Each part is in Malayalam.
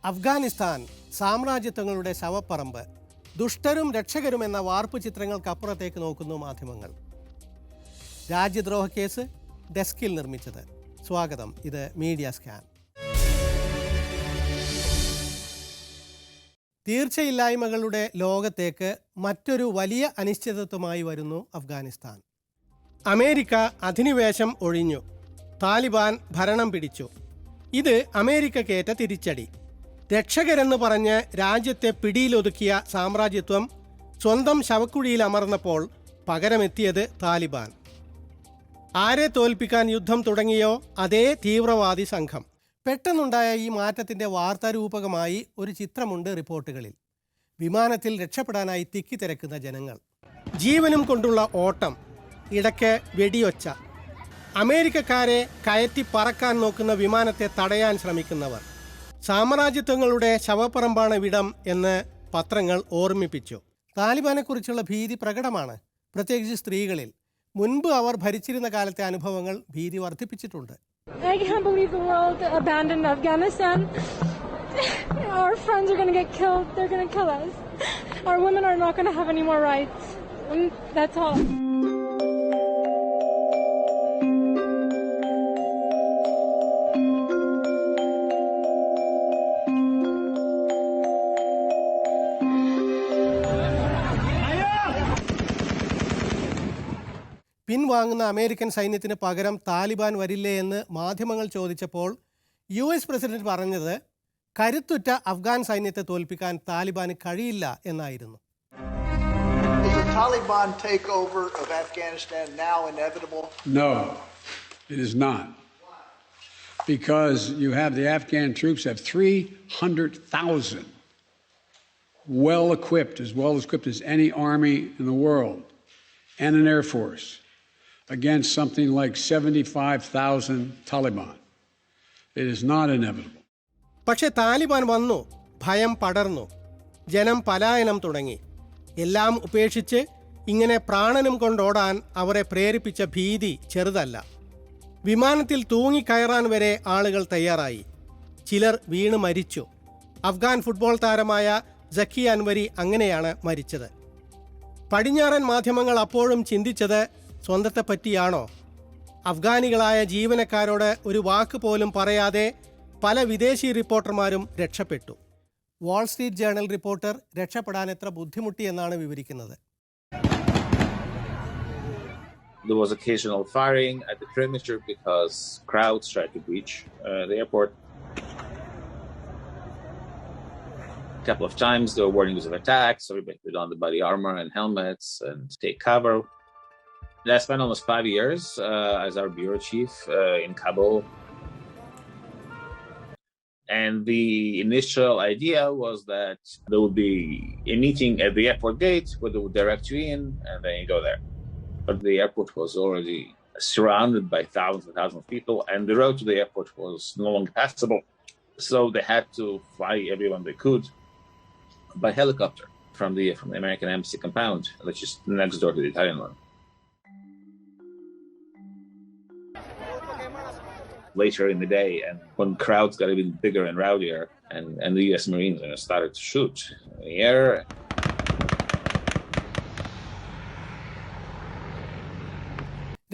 അഫ്ഗാനിസ്ഥാൻ സാമ്രാജ്യത്വങ്ങളുടെ ശവപ്പറമ്പ്, ദുഷ്ടരും രക്ഷകരും എന്ന വാർപ്പ് ചിത്രങ്ങൾക്കപ്പുറത്തേക്ക് നോക്കുന്നു മാധ്യമങ്ങൾ. രാജ്യദ്രോഹ കേസ് ഡെസ്കിൽ നിർമ്മിച്ചത്. സ്വാഗതം, ഇത് മീഡിയ സ്കാൻ. തീർച്ചയില്ലായ്മകളുടെ ലോകത്തേക്ക് മറ്റൊരു വലിയ അനിശ്ചിതത്വമായി വരുന്നു അഫ്ഗാനിസ്ഥാൻ. അമേരിക്ക അധിനിവേശം ഒഴിഞ്ഞു, താലിബാൻ ഭരണം പിടിച്ചു. ഇത് അമേരിക്കക്കേറ്റ തിരിച്ചടി. രക്ഷകരെന്ന് പറഞ്ഞ് രാജ്യത്തെ പിടിയിലൊതുക്കിയ സാമ്രാജ്യത്വം സ്വന്തം ശവക്കുഴിയിൽ അമർന്നപ്പോൾ പകരമെത്തിയത് താലിബാൻ. ആരെ തോൽപ്പിക്കാൻ യുദ്ധം തുടങ്ങിയോ അതേ തീവ്രവാദി സംഘം. പെട്ടെന്നുണ്ടായ ഈ മാറ്റത്തിൻ്റെ വാർത്താരൂപകമായി ഒരു ചിത്രമുണ്ട് റിപ്പോർട്ടുകളിൽ. വിമാനത്തിൽ രക്ഷപ്പെടാനായി തിക്കിത്തിരക്കുന്ന ജനങ്ങൾ, ജീവനും കൊണ്ടുള്ള ഓട്ടം, ഇടയ്ക്ക് വെടിയൊച്ച, അമേരിക്കക്കാരെ കയറ്റി പറക്കാൻ നോക്കുന്ന വിമാനത്തെ തടയാൻ ശ്രമിക്കുന്നവർ. സാമ്രാജ്യത്വങ്ങളുടെ ശവപ്പറമ്പാണ് ഇവിടം എന്ന് പത്രങ്ങൾ ഓർമ്മിപ്പിച്ചു. താലിബാനെക്കുറിച്ചുള്ള ഭീതി പ്രകടമാണ്, പ്രത്യേകിച്ച് സ്ത്രീകളിൽ. മുൻപ് അവർ ഭരിച്ചിരുന്ന കാലത്തെ അനുഭവങ്ങൾ ഭീതി വർദ്ധിപ്പിച്ചിട്ടുണ്ട്. I can't believe the world abandoned Afghanistan. Our friends are going to get killed. They're going to kill us. Our women are not going to have any more rights. And that's all. പിൻവാങ്ങുന്ന അമേരിക്കൻ സൈന്യത്തിന് പകരം താലിബാൻ വരില്ലേ എന്ന് മാധ്യമങ്ങൾ ചോദിച്ചപ്പോൾ US പ്രസിഡന്റ് പറഞ്ഞത് കരുത്തുറ്റ അഫ്ഗാൻ സൈന്യത്തെ തോൽപ്പിക്കാൻ താലിബാന് കഴിയില്ല എന്നായിരുന്നു. Is the Taliban takeover of Afghanistan now inevitable? No, it is not. Because you have the Afghan troops have 300,000 well equipped as any army in the world, and an air force against something like 75,000 Taliban. It is not inevitable. പക്ഷേ താലിബാൻ വന്നു, ഭയം പടർന്നു, ജനം പലായനം തുടങ്ങി. എല്ലാം ഉപേക്ഷിച്ച് ഇങ്ങനെ പ്രാണനും കൊണ്ടോടാൻ അവരെ പ്രേരിപ്പിച്ച ഭീതി ചെറുതല്ല. വിമാനത്തിൽ തൂങ്ങിക്കയറാൻ വരെ ആളുകൾ തയ്യാറായി. ചിലർ വീണ് മരിച്ചു. അഫ്ഗാൻ ഫുട്ബോൾ താരമായ സക്കി അൻവരി അങ്ങനെയാണ് മരിച്ചത്. പടിഞ്ഞാറൻ മാധ്യമങ്ങൾ അപ്പോഴും ചിന്തിച്ചത് സ്വന്തത്തെ പറ്റിയാണോ? അഫ്ഗാനികളായ ജീവനക്കാരോട് ഒരു വാക്ക് പോലും പറയാതെ പല വിദേശി റിപ്പോർട്ടർമാരും രക്ഷപ്പെട്ടു. വാൾ സ്ട്രീറ്റ് ജേർണൽ റിപ്പോർട്ടർ രക്ഷപ്പെടാൻ എത്ര ബുദ്ധിമുട്ടിയെന്നാണ് വിവരിക്കുന്നത്. There was occasional firing at the perimeter because crowds tried to breach the airport. A couple of times there were warnings of attacks, so everybody put on the body armor and helmets and take cover. I spent almost 5 years as our bureau chief in Kabul. And the initial idea was that there would be a meeting at the airport gate where they would direct you in and then you go there. But the airport was already surrounded by thousands and thousands of people and the road to the airport was no longer passable. So they had to fly everyone they could by helicopter from the American Embassy compound, which is next door to the Italian one. Later in the day, and when crowds got even bigger and rowdier, and the US Marines started to shoot in the air.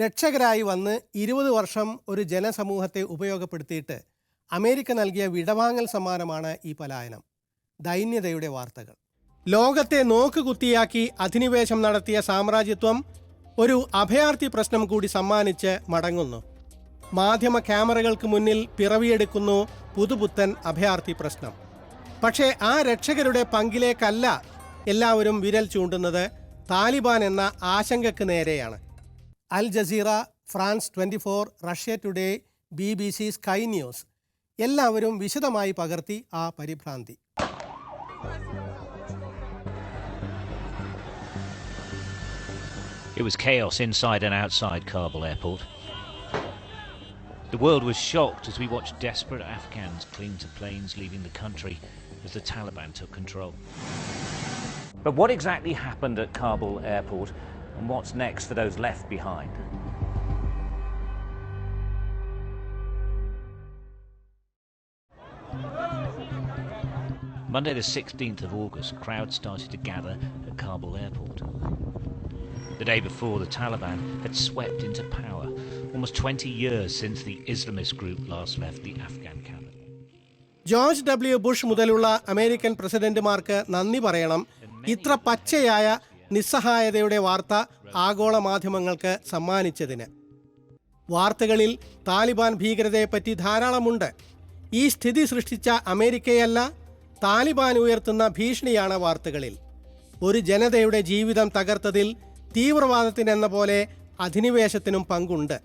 രക്ഷകരായി വന്ന് 20 വർഷം ഒരു ജനസമൂഹത്തെ ഉപയോഗപ്പെടുത്തിയിട്ട് അമേരിക്ക നൽകിയ വിടവാങ്ങൽ സമ്മാനമാണ് ഈ പലായനം. ദൈന്യതയുടെ വാർത്തകൾ. ലോകത്തെ നോക്കുകുത്തിയാക്കി അധിനിവേശം നടത്തിയ സാമ്രാജ്യത്വം ഒരു അഭയാർത്ഥി പ്രശ്നം കൂടി സമ്മാനിച്ച് മടങ്ങുന്നു. മാധ്യമ ക്യാമറകൾക്ക് മുന്നിൽ പിറവിയെടുക്കുന്നു പുതുപുത്തൻ അഭയാർത്ഥി പ്രശ്നം. പക്ഷേ ആ രക്ഷകരുടെ പങ്കിലേക്കല്ല എല്ലാവരും വിരൽ ചൂണ്ടുന്നത്, താലിബാൻ എന്ന ആശങ്കയ്ക്ക് നേരെയാണ്. Al Jazeera, France 24, Russia today, BBC, Sky News എല്ലാവരും വിശദമായി പകർത്തി ആ പരിഭ്രാന്തി. It was chaos inside and outside Kabul airport. The world was shocked as we watched desperate Afghans cling to planes leaving the country as the Taliban took control. But what exactly happened at Kabul airport and what's next for those left behind? Monday the 16th of August, crowds started to gather at Kabul airport. The day before, the Taliban had swept into power, almost 20 years since the Islamist group last left the Afghan capital. George W Bush മുതലുള്ള അമേരിക്കൻ പ്രസിഡന്റുമാർക്ക് നന്ദി പറയണം ഇത്ര പച്ചയായ നിസ്സഹായതയുടെ വാർത്ത ആഗോള മാധ്യമങ്ങൾക്ക് സമ്മാനിച്ചതിന്. വാർത്തകളിൽ താലിബാൻ ഭീകരതയെപ്പറ്റി ധാരാളമുണ്ട്. ഈ സ്ഥിതി സൃഷ്ടിച്ച അമേരിക്കയല്ല, താലിബാൻ ഉയർത്തുന്ന ഭീഷണിയാണ് വാർത്തകളിൽ. ഒരു ജനതയുടെ ജീവിതം തകർത്തതിൽ തീവ്രവാദത്തിനെന്ന പോലെ അധിനിവേശത്തിനും പങ്കുണ്ട്.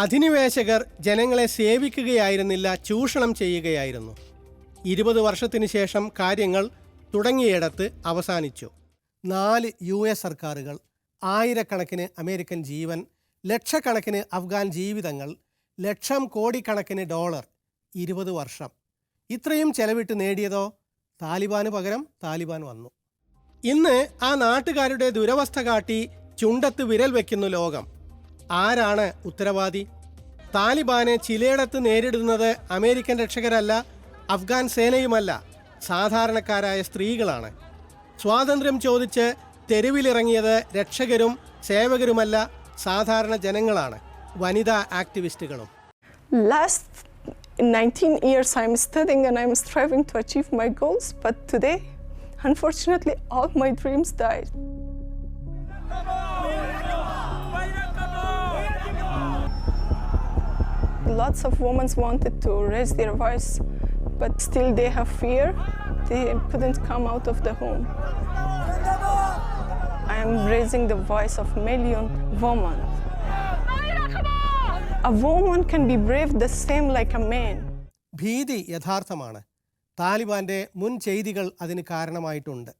അധിനിവേശകർ ജനങ്ങളെ സേവിക്കുകയായിരുന്നില്ല, ചൂഷണം ചെയ്യുകയായിരുന്നു. 20 വർഷത്തിന് ശേഷം കാര്യങ്ങൾ തുടങ്ങിയിടത്ത് അവസാനിച്ചു. 4 US സർക്കാരുകൾ, ആയിരക്കണക്കിന് അമേരിക്കൻ ജീവൻ, ലക്ഷക്കണക്കിന് അഫ്ഗാൻ ജീവിതങ്ങൾ, ലക്ഷം കോടിക്കണക്കിന് ഡോളർ, 20 വർഷം. ഇത്രയും ചെലവിട്ട് നേടിയതോ? താലിബാന് പകരം താലിബാൻ വന്നു. ഇന്ന് ആ നാട്ടുകാരുടെ ദുരവസ്ഥ കാട്ടി ചുണ്ടത്ത് വിരൽ വയ്ക്കുന്നു ലോകം. ആരാണ് ഉത്തരവാദി? താലിബാനെ ചിലയിടത്ത് നേരിടുന്നത് അമേരിക്കൻ രക്ഷകരല്ല, അഫ്ഗാൻ സേനയുമല്ല, സാധാരണക്കാരായ സ്ത്രീകളാണ്. സ്വാതന്ത്ര്യം ചോദിച്ച് തെരുവിലിറങ്ങിയത് രക്ഷകരും സേവകരുമല്ല, സാധാരണ ജനങ്ങളാണ്, വനിതാ ആക്ടിവിസ്റ്റുകളും. Last 19 years I'm studying and I'm striving to achieve my goals, but today, unfortunately, all my dreams died. Lots of women wanted to raise their voice, but still they have fear. They couldn't come out of the home. I am raising the voice of million women. A woman can be brave the same like a man. ഭീതി യഥാർത്ഥമാണ്. താലിബാന്റെ മുൻ ചെയ്തികൾ അതിന് കാരണമായിട്ടുണ്ട്.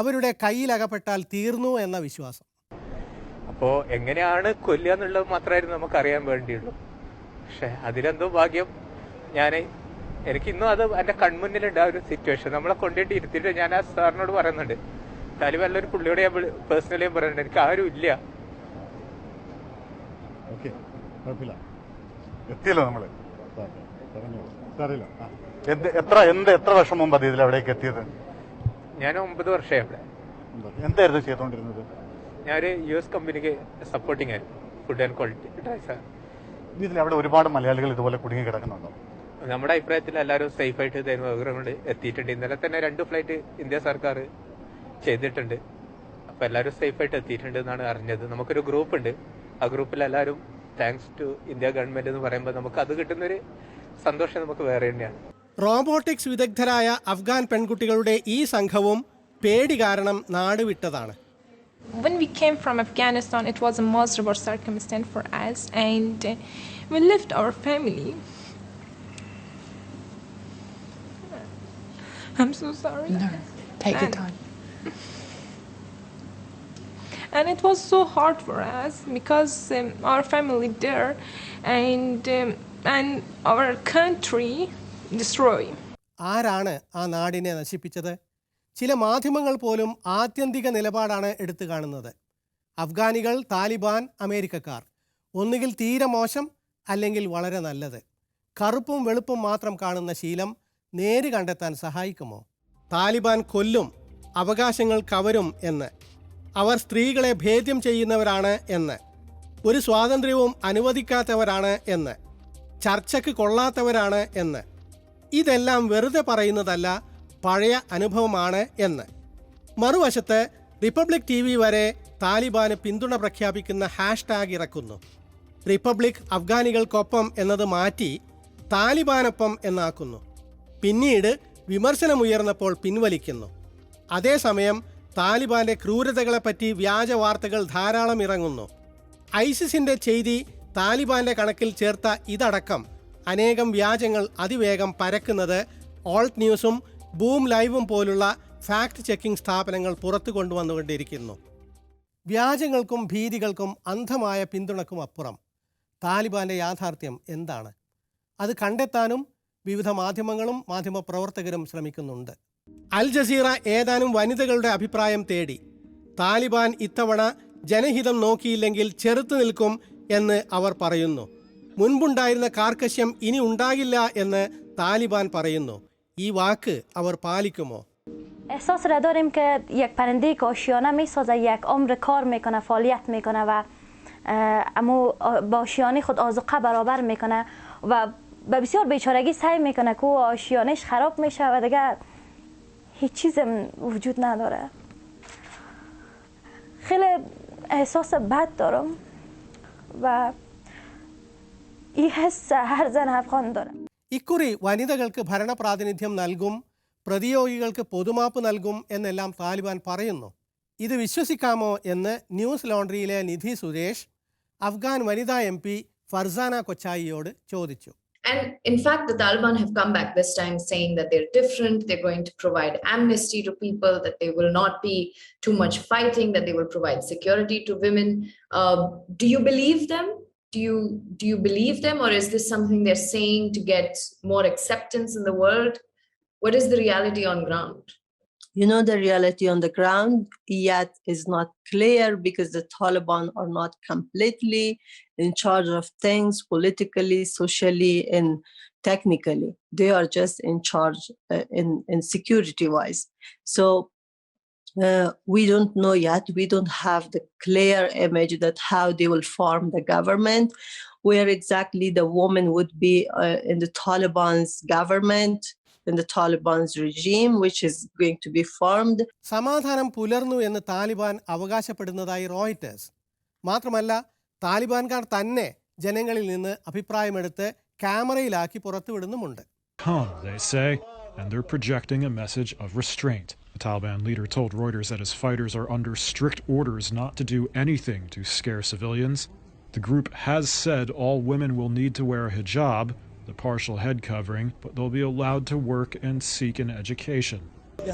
അവരുടെ കയ്യിലകപ്പെട്ടാൽ തീർന്നു എന്ന വിശ്വാസം. അപ്പോൾ എങ്ങനെയാണ് കൊല്ലുക എന്നുള്ളത് മാത്രമായിരുന്നു നമുക്കറിയാൻ വേണ്ടിയുള്ളൂ. പക്ഷെ അതിലെന്തോ ഭാഗ്യം, എനിക്കിന്നും അത് എൻ്റെ കൺമുന്നിലുണ്ട് ആ ഒരു സിറ്റുവേഷൻ. നമ്മളെ കൊണ്ടിട്ട് ഇരുത്തിയിട്ട് ഞാൻ ആ സാറിനോട് പറയുന്നുണ്ട്, താലിബാനിലെ ഒരു പുള്ളിയോട് ഞാൻ പേഴ്സണലി പറയുന്നുണ്ട്, എനിക്ക് ആരും ഇല്ല. എത്തിയല്ലോ നമ്മള്. എത്ര വർഷം മുമ്പ് ഇതിൽ അവിടേക്ക് എത്തിയത്? ഞാൻ 9 വർഷമായി അവിടെ. എന്തായിരുന്നു ചെയ്തുകൊണ്ടിരുന്നത്? ഞാനൊരു US കമ്പനിക്ക് സപ്പോർട്ടിങ് ആയിരുന്നു, ഫുഡ് ആൻഡ് ക്വാളിറ്റി ഡ്രൈവർ. ഇതിൽ അവിടെ ഒരുപാട് മലയാളികൾ ഇതുപോലെ കുടുങ്ങി കിടക്കുന്നുണ്ടോ? നമ്മുടെ അഭിപ്രായത്തിൽ എല്ലാവരും സേഫായിട്ട് കൊണ്ട് എത്തിയിട്ടുണ്ട്. ഇന്നലെ തന്നെ 2 ഫ്ലൈറ്റ് ഇന്ത്യ സർക്കാർ ചെയ്തിട്ടുണ്ട്. അപ്പോൾ എല്ലാവരും സേഫായിട്ട് എത്തിയിട്ടുണ്ട് എന്നാണ് അറിഞ്ഞത്. നമുക്കൊരു ഗ്രൂപ്പ് ഉണ്ട്, ആ ഗ്രൂപ്പിൽ എല്ലാവരും താങ്ക്സ് ടു ഇന്ത്യ ഗവൺമെന്റ് എന്ന് പറയുമ്പോൾ നമുക്ക് അത് കിട്ടുന്നൊരു സന്തോഷം നമുക്ക് വേറെ തന്നെയാണ്. റോബോട്ടിക്സ് വിദഗ്ധരായ അഫ്ഗാൻ പെൺകുട്ടികളുടെ ഈ സംഘവും പേടി കാരണം നാട് വിട്ടതാണ്. When we came from Afghanistan, it was a miserable circumstance for us, and we left our family. I'm so sorry. No, take your time. And it was so hard for us because our family there, and our country destroyed. ആരാണ് ആ നാടിനെ നശിപ്പിച്ചത്? ചില മാധ്യമങ്ങൾ പോലും ആത്യന്തിക നിലപാടാണ് എടുത്തു കാണുന്നത്. അഫ്ഗാനികൾ, താലിബാൻ, അമേരിക്കക്കാർ, ഒന്നുകിൽ തീരെ മോശം അല്ലെങ്കിൽ വളരെ നല്ലത്. കറുപ്പും വെളുപ്പും മാത്രം കാണുന്ന ശീലം നേര് കണ്ടെത്താൻ സഹായിക്കുമോ? താലിബാൻ കൊല്ലും, അവകാശങ്ങൾ കവരും എന്ന്, അവർ സ്ത്രീകളെ ഭേദ്യം ചെയ്യുന്നവരാണ് എന്ന്, ഒരു സ്വാതന്ത്ര്യവും അനുവദിക്കാത്തവരാണ് എന്ന്, ചർച്ചയ്ക്ക് കൊള്ളാത്തവരാണ് എന്ന്. ഇതെല്ലാം വെറുതെ പറയുന്നതല്ല, പഴയ അനുഭവമാണ് എന്ന്. മറുവശത്ത് റിപ്പബ്ലിക് TV വരെ താലിബാന് പിന്തുണ പ്രഖ്യാപിക്കുന്ന ഹാഷ്ടാഗ് ഇറക്കുന്നു. റിപ്പബ്ലിക് അഫ്ഗാനികൾക്കൊപ്പം എന്നത് മാറ്റി താലിബാനൊപ്പം എന്നാക്കുന്നു. പിന്നീട് വിമർശനമുയർന്നപ്പോൾ പിൻവലിക്കുന്നു. അതേസമയം താലിബാന്റെ ക്രൂരതകളെപ്പറ്റി വ്യാജ വാർത്തകൾ ധാരാളം ഇറങ്ങുന്നു. ഐസിസിന്റെ ചെയ്തി താലിബാന്റെ കണക്കിൽ ചേർത്ത ഇതടക്കം അനേകം വ്യാജങ്ങൾ അതിവേഗം പരക്കുന്നത് ഓൾട്ട് ന്യൂസും ബൂം ലൈവും പോലുള്ള ഫാക്ട് ചെക്കിംഗ് സ്ഥാപനങ്ങൾ പുറത്തു കൊണ്ടുവന്നുകൊണ്ടിരിക്കുന്നു. വ്യാജങ്ങൾക്കും ഭീതികൾക്കും അന്ധമായ പിന്തുണക്കും അപ്പുറം താലിബാന്റെ യാഥാർത്ഥ്യം എന്താണ്? അത് കണ്ടെത്താനും വിവിധ മാധ്യമങ്ങളും മാധ്യമപ്രവർത്തകരും ശ്രമിക്കുന്നുണ്ട്. അൽ ജസീറ ഏതാനും വനിതകളുടെ അഭിപ്രായം തേടി. താലിബാൻ ഇത്തവണ ജനഹിതം നോക്കിയില്ലെങ്കിൽ ചെറുത്തു നിൽക്കും എന്ന് അവർ പറയുന്നു. മുൻപുണ്ടായിരുന്ന കാർക്കശ്യം ഇനി ഉണ്ടാകില്ല എന്ന് താലിബാൻ പറയുന്നു. ഈ വാക്ക് അവർ പാലിക്കുമോ? احساس را داریم که یک پرنده که آشیانه میسازه یک عمر کار میکنه، فعالیت میکنه و اما با آشیانه خود آذوقه برابر میکنه و به بسیار بیچارگی سعی میکنه که آشیانش خراب میشه و دیگه هیچ چیز وجود نداره. خیلی احساس بد دارم و این حس هر زن افغان داره. ഇക്കുറി വനിതകൾക്ക് ഭരണപ്രാതിനിധ്യം നൽകും, പ്രതിയോഗികൾക്ക് പൊതുമാപ്പ് നൽകും എന്നെല്ലാം താലിബാൻ പറയുന്നു. ഇത് വിശ്വസിക്കാമോ എന്ന് ന്യൂസ് ലോണ്ടറിയിലെ നിധി സുരേഷ് അഫ്ഗാൻ വനിതാ MP ഫർസാന കൊച്ചായിയോട് ചോദിച്ചു. And in fact, the Taliban have come back this time saying that they're different. They're going to provide amnesty to people, that they will not be too much fighting, that they will provide security to women. Do you believe them? Do you believe them, or is this something they're saying to get more acceptance in the world? What is the reality on ground? You know, the reality on the ground yet is not clear because the Taliban are not completely in charge of things politically, socially, and technically. They are just in charge in security-wise. So we don't know yet. We don't have the clear image that how they will form the government, where exactly the woman would be in the Taliban's government, in the Taliban's regime, which is going to be formed. സമാധാനം പുലർന്നു എന്ന് താലിബാൻ അവകാശപ്പെടുന്നതായി റോയിട്ടേഴ്സ്. മാത്രമല്ല താലിബാൻകാർ തന്നെ ജനങ്ങളിൽ നിന്ന് അഭിപ്രായമെടുത്ത് ക്യാമറയിലാക്കി പുറത്തുവിടുന്നുമുണ്ട്. Calm, they say, and they're projecting a message of restraint. The Taliban leader told Reuters that his fighters are under strict orders not to do anything to scare civilians. The group has said all women will need to wear a hijab, the partial head covering, but they'll be allowed to work and seek an education. The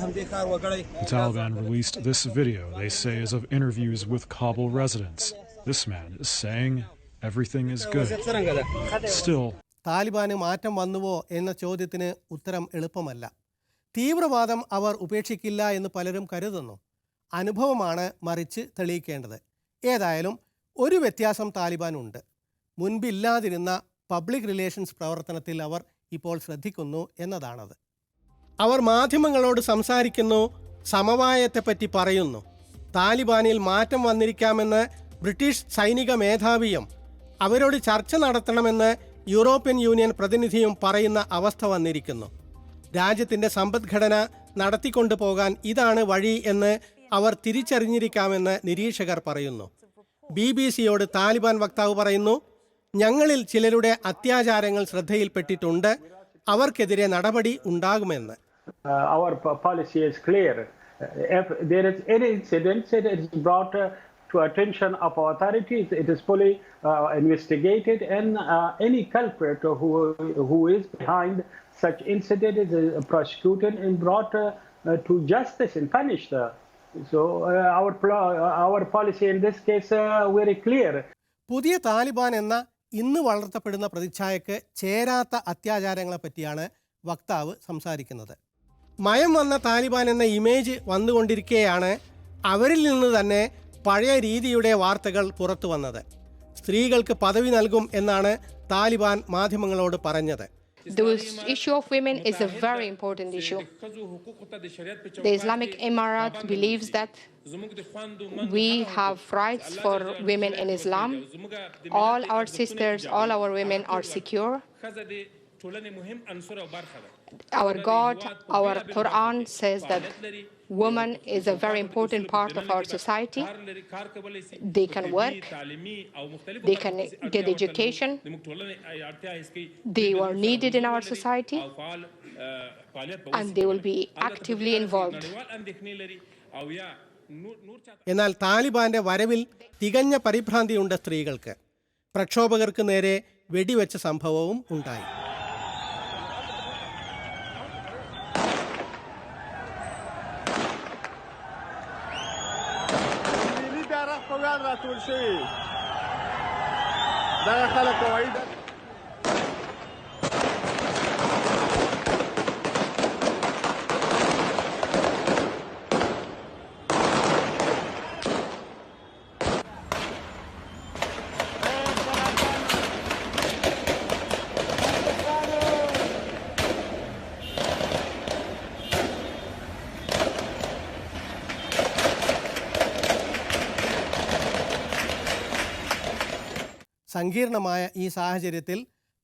Taliban released this video, they say, is of interviews with Kabul residents. This man is saying everything is good. Still, താലിബാന് മാറ്റം വന്നുവോ എന്ന ചോദ്യത്തിന് ഉത്തരം എളുപ്പമല്ല. തീവ്രവാദം അവർ ഉപേക്ഷിക്കില്ല എന്ന് പലരും കരുതുന്നു. അനുഭവമാണ് മറിച്ച് തെളിയിക്കേണ്ടത്. ഏതായാലും ഒരു വ്യത്യാസം താലിബാനുണ്ട്. മുൻപില്ലാതിരുന്ന പബ്ലിക് റിലേഷൻസ് പ്രവർത്തനത്തിൽ അവർ ഇപ്പോൾ ശ്രദ്ധിക്കുന്നു എന്നതാണത്. അവർ മാധ്യമങ്ങളോട് സംസാരിക്കുന്നു, സമവായത്തെപ്പറ്റി പറയുന്നു. താലിബാനിൽ മാറ്റം വന്നിരിക്കാമെന്ന് ബ്രിട്ടീഷ് സൈനിക മേധാവിയും അവരോട് ചർച്ച നടത്തണമെന്ന് യൂറോപ്യൻ യൂണിയൻ പ്രതിനിധിയും പറയുന്ന അവസ്ഥ വന്നിരിക്കുന്നു. രാജ്യത്തിൻ്റെ സമ്പദ്ഘടന നടത്തിക്കൊണ്ടു പോകാൻ ഇതാണ് വഴി എന്ന് അവർ തിരിച്ചറിഞ്ഞിരിക്കാമെന്ന് നിരീക്ഷകർ പറയുന്നു. BBC-യോട് താലിബാൻ വക്താവ് പറയുന്നു, ഞങ്ങളിൽ ചിലരുടെ അത്യാചാരങ്ങൾ ശ്രദ്ധയിൽപ്പെട്ടിട്ടുണ്ട്, അവർക്കെതിരെ നടപടി ഉണ്ടാകുമെന്ന്. Our policy is clear. If there is any incident, it is brought to attention of authorities. It is fully investigated, and any culprit who is behind such incident is prosecuted and brought to justice and punished. So our policy in this case very clear. പുതിയ താലിബാൻ എന്ന ഇന്ന് വളർത്തപ്പെടുന്ന പ്രതിച്ഛായക്ക് ചേരാത്ത അത്യാചാരങ്ങളെ പറ്റിയാണ് വക്താവ് സംസാരിക്കുന്നത്. മയം വന്ന താലിബാൻ എന്ന ഇമേജ് വന്നുകൊണ്ടിരിക്കെയാണ് അവരിൽ നിന്ന് തന്നെ പഴയ രീതിയുടെ വാർത്തകൾ പുറത്തു വന്നത്. സ്ത്രീകൾക്ക് പദവി നൽകും എന്നാണ് താലിബാൻ മാധ്യമങ്ങളോട് പറഞ്ഞത്. The issue of women is a very important issue. The Islamic Emirate believes that we have rights for women in Islam. All our sisters, all our women are secure. Our God, our Quran says that woman is a very important part of our society. They can work, they can get education, they are needed in our society, and they will be actively involved. എന്നാൽ താലിബാന്റെ വരവിൽ തികഞ്ഞ പരിഭ്രാന്തിയുണ്ട് സ്ത്രീകൾക്ക്. പ്രക്ഷോഭകർക്ക് നേരെ വെടിവെച്ച സംഭവവും ഉണ്ടായി. സങ്കീർണമായ ഈ സാഹചര്യത്തിൽ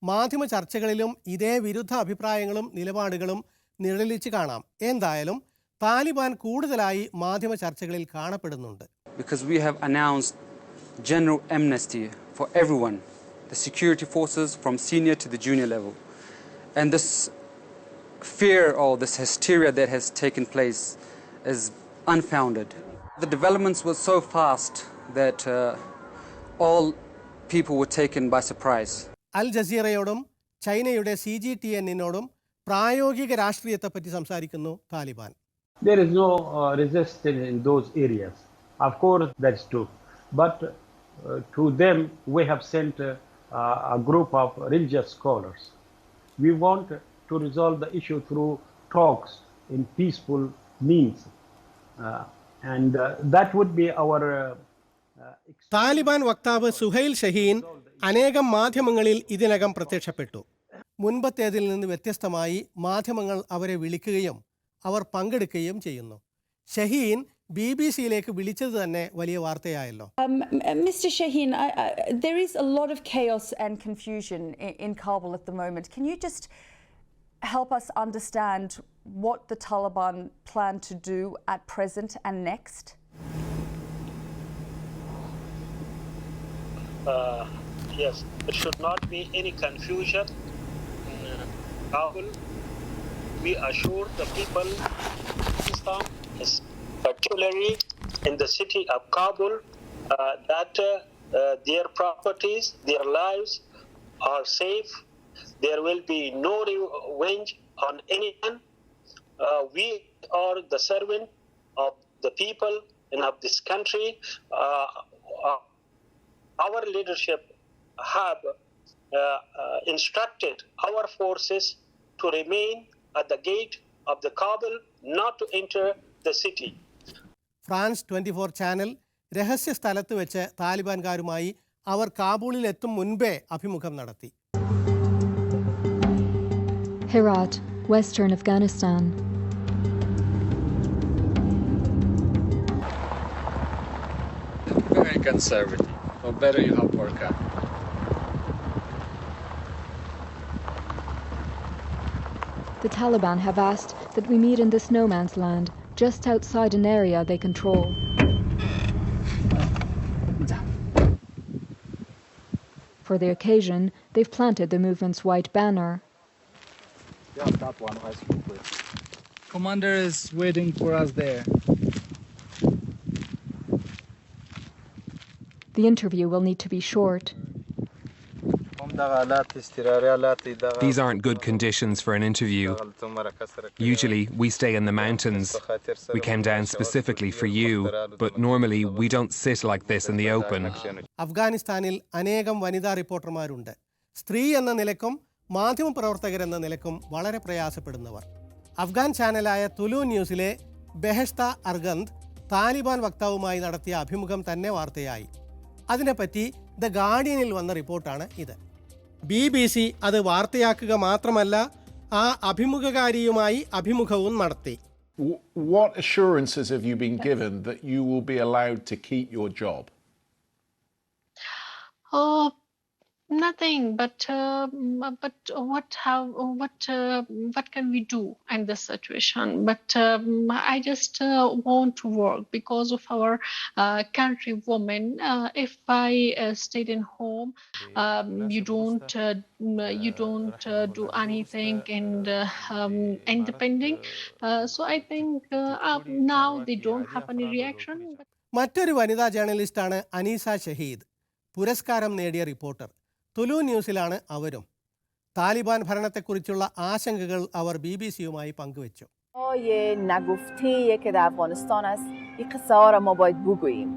മാധ്യമ ചർച്ചകളിലും ഇതേ വിരുദ്ധ അഭിപ്രായങ്ങളും നിലപാടുകളും നിഴലിച്ച് കാണാം. എന്തായാലും താലിബാൻ കൂടുതലായി മാധ്യമ ചർച്ചകളിൽ കാണപ്പെടുന്നുണ്ട്. Because we have announced general amnesty for everyone, the security forces from senior to the junior level. And this fear or this hysteria that has taken place is unfounded. The developments were so fast that all people were taken by surprise. അൽ ജസീറയോടും ചൈനയുടെ CGTN-നോടും പ്രായോഗിക രാഷ്ട്രീയത്തെപ്പറ്റി സംസാരിക്കുന്നു Taliban. There is no resistance in those areas. Of course, that's true. But to them, we have sent a group of religious scholars. We want to resolve the issue through talks in peaceful means. And that would be our... Taliban വക്താവ് സുഹൈൽ ഷഹീൻ അനേകം മാധ്യമങ്ങളിൽ ഇതിനകം പ്രത്യക്ഷപ്പെട്ടു. മുൻപത്തേതിൽ നിന്ന് വ്യത്യസ്തമായി മാധ്യമങ്ങൾ അവരെ വിളിക്കുകയും അവർ പങ്കെടുക്കുകയും ചെയ്യുന്നു. ഷഹീൻ BBC-യിലേക്ക് വിളിച്ചത് തന്നെ വലിയ വാർത്തയായല്ലോ. Mr. Shaheen, there is a lot of chaos and confusion in Kabul at the moment. Can you just help us understand what the Taliban plan to do at present and next? Yes, there should not be any confusion in Kabul. We assure the people of Afghanistan, particularly in the city of Kabul, that their properties, their lives are safe. There will be no revenge on anyone. We are the servant of the people and of this country. Our leadership have instructed our forces to remain at the gate of the Kabul, not to enter the city. France 24 channel രഹസ്യ സ്ഥലത്ത് വെച്ച് താലിബാൻകാരുമായി അവർ കാബൂളിൽ എത്തും മുൻപേ അഭിമുഖം നടത്തി. Herat, Western Afghanistan. Very conservative. Or better you have work out. The Taliban have asked that we meet in this no man's land, just outside an area they control. For the occasion, they've planted the movement's white banner. Yeah, that one I spoke with. Commander is waiting for us there. The interview will need to be short. These aren't good conditions for an interview. Usually we stay in the mountains. We came down specifically for you, but normally we don't sit like this in the open. അഫ്ഗാനിസ്ഥാനിൽ അനേകം വനിതാ റിപ്പോർട്ടർമാരുണ്ട്. സ്ത്രീ എന്ന നിലക്കും മാധ്യമപ്രവർത്തകരെന്ന നിലക്കും വളരെ പ്രയാസപ്പെടുന്നവർ. അഫ്ഗാൻ ചാനലായ തുലു ന്യൂസിലെ ബെഹഷ്ത അർഗന്ദ് താലിബാൻ വക്താവുമായി നടത്തിയ അഭിമുഖം തന്നെ വാർത്തയായി. അതിനെപ്പറ്റി ദ ഗാർഡിയനിൽ വന്ന റിപ്പോർട്ടാണ് ഇത്. BBC അത് വാർത്തയാക്കുക മാത്രമല്ല, ആ അഭിമുഖകാരിയുമായി അഭിമുഖവും നടത്തി. What assurances have you been given that you will be allowed to keep your job? Nothing, but what can we do in this situation? But I just want to work because of our countrywomen. If I stayed in home, you don't do anything and independent. So I think now they don't have any reaction. മറ്റൊരു വനിതാ ജേർണലിസ്റ്റാണ് അനീസ ഷഹീദ്, പുരസ്കാരം നേടിയ റിപ്പോർട്ടർ. തുലു ന്യൂസിലാണ് അവരും. താലിബാൻ ഭരണത്തെക്കുറിച്ചുള്ള ആശങ്കകൾ അവർ BBC-യുമായി പങ്കുവച്ചു. نگفته‌ای که در افغانستان است این قصه ها را ما باید بگوییم.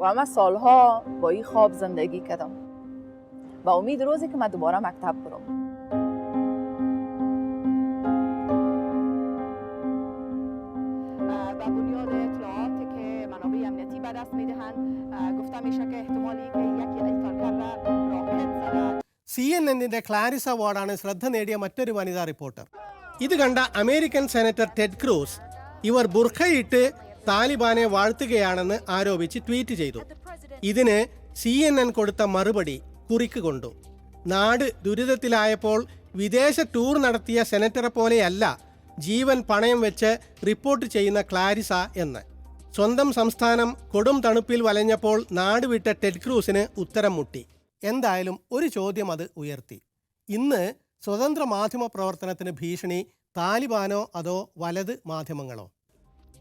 و من سالها با این خواب زندگی کردم و امید روزی که من دوباره مکتب برم. CNN-ന്റെ ക്ലാരിസ് അവാർഡാണ് ശ്രദ്ധ നേടിയ മറ്റൊരു വനിതാ റിപ്പോർട്ടർ. ഇത് കണ്ട അമേരിക്കൻ സെനറ്റർ ടെഡ് ക്രൂസ് ഇവർ ബുർഖയിട്ട് താലിബാനെ വാഴ്ത്തുകയാണെന്ന് ആരോപിച്ച് ട്വീറ്റ് ചെയ്തു. ഇതിന് CNN കൊടുത്ത മറുപടി കുറിക്ക് കൊണ്ടു. നാട് ദുരിതത്തിലായപ്പോൾ വിദേശ ടൂർ നടത്തിയ സെനറ്ററെ പോലെയല്ല ജീവൻ പണയം വെച്ച് റിപ്പോർട്ട് ചെയ്യുന്ന ക്ലാരിസ എന്ന്. സ്വന്തം സംസ്ഥാനം കൊടും തണുപ്പിൽ വലഞ്ഞപ്പോൾ നാട് വിട്ട ടെഡ് ക്രൂസിന് ഉത്തരം മുട്ടി. എന്തായാലും ഒരു ചോദ്യം അത് ഉയർത്തി. ഇന്ന് സ്വതന്ത്ര മാധ്യമ പ്രവർത്തനത്തിന് ഭീഷണി താലിബാനോ അതോ വലത് മാധ്യമങ്ങളോ?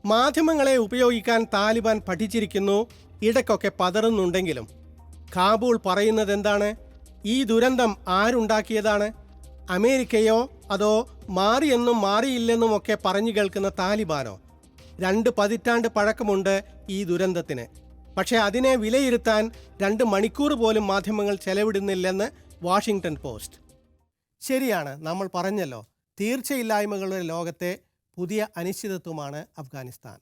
മാധ്യമങ്ങളെ ഉപയോഗിക്കാൻ താലിബാൻ പഠിച്ചിരിക്കുന്നു, ഇടയ്ക്കൊക്കെ പതറുന്നുണ്ടെങ്കിലും. കാബൂൾ പറയുന്നത് എന്താണ്? ഈ ദുരന്തം ആരുണ്ടാക്കിയതാണ്? അമേരിക്കയോ അതോ മാറിയെന്നും മാറിയില്ലെന്നുമൊക്കെ പറഞ്ഞു കേൾക്കുന്ന താലിബാനോ? 2 പതിറ്റാണ്ട് പഴക്കമുണ്ട് ഈ ദുരന്തത്തിന്. പക്ഷേ അതിനെ വിലയിരുത്താൻ 2 മണിക്കൂർ പോലും മാധ്യമങ്ങൾ ചെലവിടുന്നില്ലെന്ന് വാഷിംഗ്ടൺ പോസ്റ്റ്. ശരിയാണ്, നമ്മൾ പറഞ്ഞല്ലോ, തീർച്ചയില്ലായ്മകളുടെ ലോകത്തെ പുതിയ അനിശ്ചിതത്വമാണ് അഫ്ഗാനിസ്ഥാൻ.